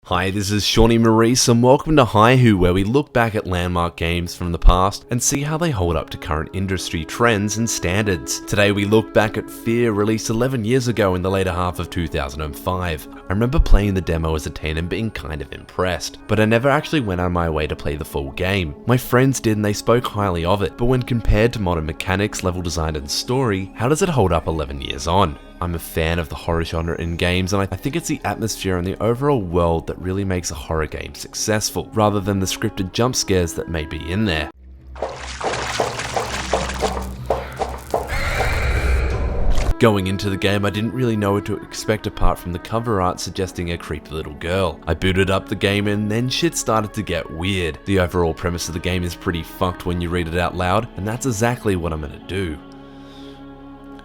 Hi, this is Shawnee Maurice and welcome to Hi Who, where we look back at landmark games from the past and see how they hold up to current industry trends and standards. Today we look back at Fear, released 11 years ago in the later half of 2005. I remember playing the demo as a teen and being kind of impressed, but I never actually went out of my way to play the full game. My friends did and they spoke highly of it, but when compared to modern mechanics, level design and story, how does it hold up 11 years on? I'm a fan of the horror genre in games, and I think it's the atmosphere and the overall world that really makes a horror game successful, rather than the scripted jump scares that may be in there. Going into the game, I didn't really know what to expect apart from the cover art suggesting a creepy little girl. I booted up the game and then shit started to get weird. The overall premise of the game is pretty fucked when you read it out loud, and that's exactly what I'm gonna do.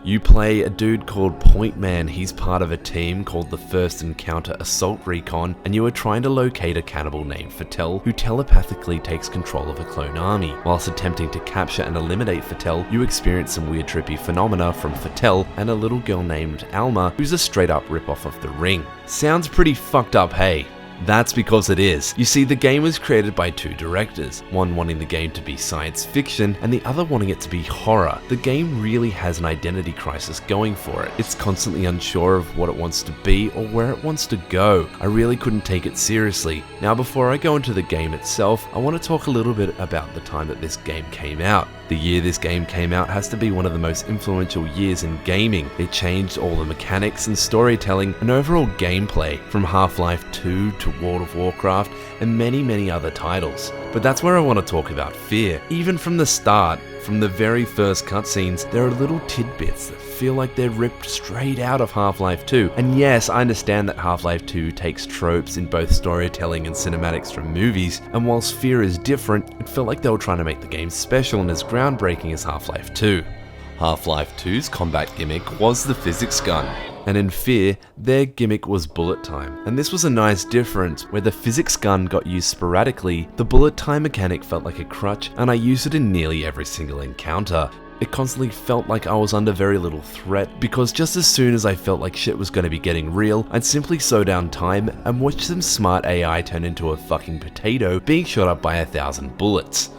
You play a dude called Point Man. He's part of a team called the First Encounter Assault Recon, and you are trying to locate a cannibal named Fattel, who telepathically takes control of a clone army. Whilst attempting to capture and eliminate Fattel, you experience some weird trippy phenomena from Fattel and a little girl named Alma, who's a straight up ripoff of The Ring. Sounds pretty fucked up, hey? That's because it is. You see, the game was created by two directors, one wanting the game to be science fiction and the other wanting it to be horror. The game really has an identity crisis going for it. It's constantly unsure of what it wants to be or where it wants to go. I really couldn't take it seriously. Now, before I go into the game itself, I want to talk a little bit about the time that this game came out. The year this game came out has to be one of the most influential years in gaming. It changed all the mechanics and storytelling and overall gameplay, from Half-Life 2 to World of Warcraft and many other titles. But that's where I want to talk about Fear. Even from the start, from the very first cutscenes, there are little tidbits that feel like they're ripped straight out of Half-Life 2. And yes, I understand that Half-Life 2 takes tropes in both storytelling and cinematics from movies, and whilst Fear is different, it felt like they were trying to make the game special and as groundbreaking as Half-Life 2. Half-Life 2's combat gimmick was the physics gun, and in Fear, their gimmick was bullet time. And this was a nice difference. Where the physics gun got used sporadically, the bullet time mechanic felt like a crutch, and I used it in nearly every single encounter. It constantly felt like I was under very little threat, because just as soon as I felt like shit was going to be getting real, I'd simply slow down time and watch some smart AI turn into a fucking potato being shot up by 1,000 bullets.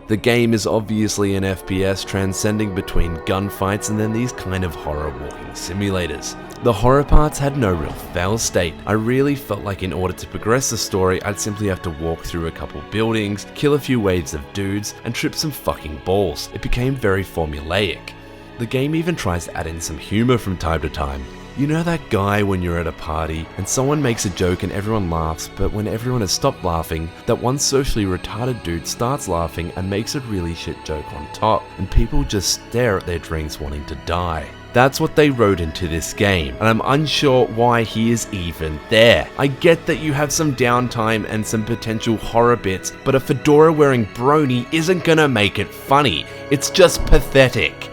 The game is obviously an FPS transcending between gunfights and then these kind of horror walking simulators. The horror parts had no real fail state. I really felt like in order to progress the story, I'd simply have to walk through a couple buildings, kill a few waves of dudes, and trip some fucking balls. It became very formulaic. The game even tries to add in some humor from time to time. You know that guy when you're at a party and someone makes a joke and everyone laughs, but when everyone has stopped laughing, that one socially retarded dude starts laughing and makes a really shit joke on top, and people just stare at their drinks wanting to die. That's what they wrote into this game, and I'm unsure why he is even there. I get that you have some downtime and some potential horror bits, but a fedora wearing brony isn't gonna make it funny. It's just pathetic.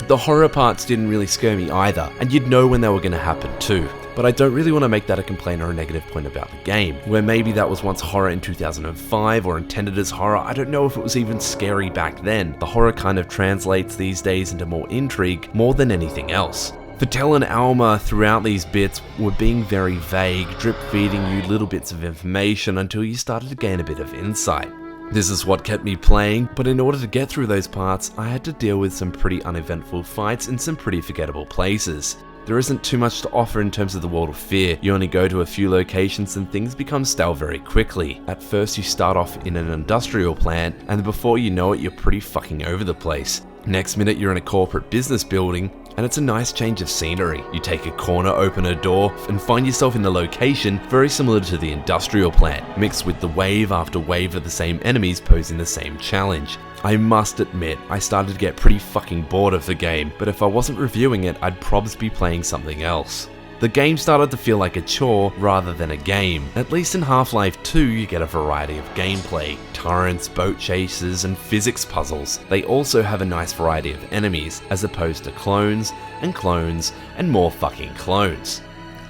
The horror parts didn't really scare me either, and you'd know when they were going to happen too. But I don't really want to make that a complaint or a negative point about the game, where maybe that was once horror in 2005 or intended as horror. I don't know if it was even scary back then. The horror kind of translates these days into more intrigue more than anything else. Fattel and Alma throughout these bits were being very vague, drip feeding you little bits of information until you started to gain a bit of insight. This is what kept me playing, but in order to get through those parts, I had to deal with some pretty uneventful fights in some pretty forgettable places. There isn't too much to offer in terms of the world of Fear. You only go to a few locations and things become stale very quickly. At first you start off in an industrial plant, and before you know it you're pretty fucking over the place. Next minute you're in a corporate business building, and it's a nice change of scenery. You take a corner, open a door, and find yourself in a location very similar to the industrial plant, mixed with the wave after wave of the same enemies posing the same challenge. I must admit, I started to get pretty fucking bored of the game, but if I wasn't reviewing it, I'd probably be playing something else. The game started to feel like a chore rather than a game. At least in Half-Life 2 you get a variety of gameplay, turrets, boat chases, and physics puzzles. They also have a nice variety of enemies, as opposed to clones, and more fucking clones.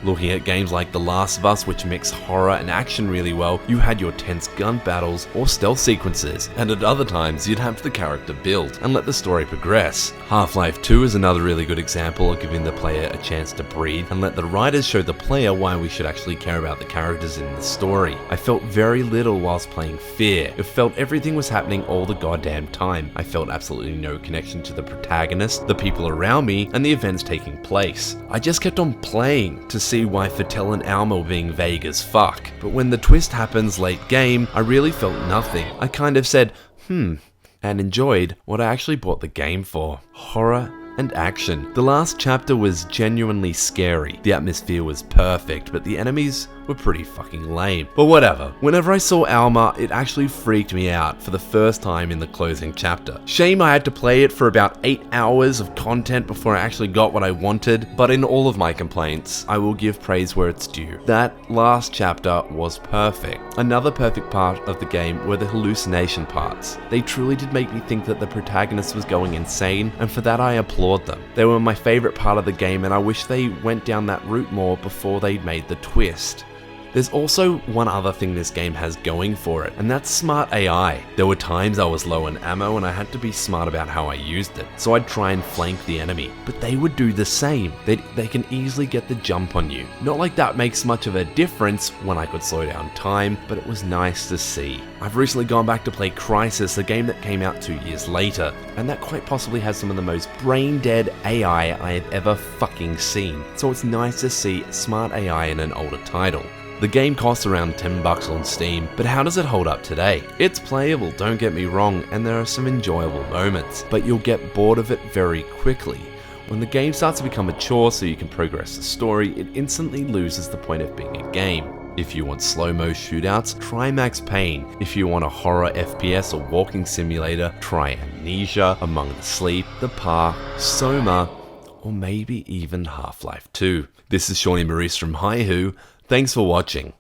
Looking at games like The Last of Us, which mix horror and action really well, you had your tense gun battles or stealth sequences, and at other times you'd have the character build and let the story progress. Half-Life 2 is another really good example of giving the player a chance to breathe and let the writers show the player why we should actually care about the characters in the story. I felt very little whilst playing Fear. It felt everything was happening all the goddamn time. I felt absolutely no connection to the protagonist, the people around me, and the events taking place. I just kept on playing to see why Fattel and Alma were being vague as fuck. But when the twist happens late game, I really felt nothing. I kind of said, and enjoyed what I actually bought the game for. Horror and action. The last chapter was genuinely scary. The atmosphere was perfect, but the enemies were pretty fucking lame. But whatever. Whenever I saw Alma, it actually freaked me out for the first time in the closing chapter. Shame I had to play it for about 8 hours of content before I actually got what I wanted, but in all of my complaints, I will give praise where it's due. That last chapter was perfect. Another perfect part of the game were the hallucination parts. They truly did make me think that the protagonist was going insane, and for that I applaud them. They were my favorite part of the game, and I wish they went down that route more before they made the twist. There's also one other thing this game has going for it, and that's smart AI. There were times I was low on ammo and I had to be smart about how I used it, so I'd try and flank the enemy, but they would do the same. They can easily get the jump on you. Not like that makes much of a difference when I could slow down time, but it was nice to see. I've recently gone back to play Crysis, a game that came out 2 years later, and that quite possibly has some of the most brain-dead AI I have ever fucking seen, so it's nice to see smart AI in an older title. The game costs around $10 on Steam, but how does it hold up today? It's playable, don't get me wrong, and there are some enjoyable moments, but you'll get bored of it very quickly. When the game starts to become mature so you can progress the story, it instantly loses the point of being a game. If you want slow-mo shootouts, try Max Payne. If you want a horror FPS or walking simulator, try Amnesia, Among the Sleep, The Park, Soma, or maybe even Half-Life 2. This is Shawnee Maurice from Hi-Hu. Thanks for watching.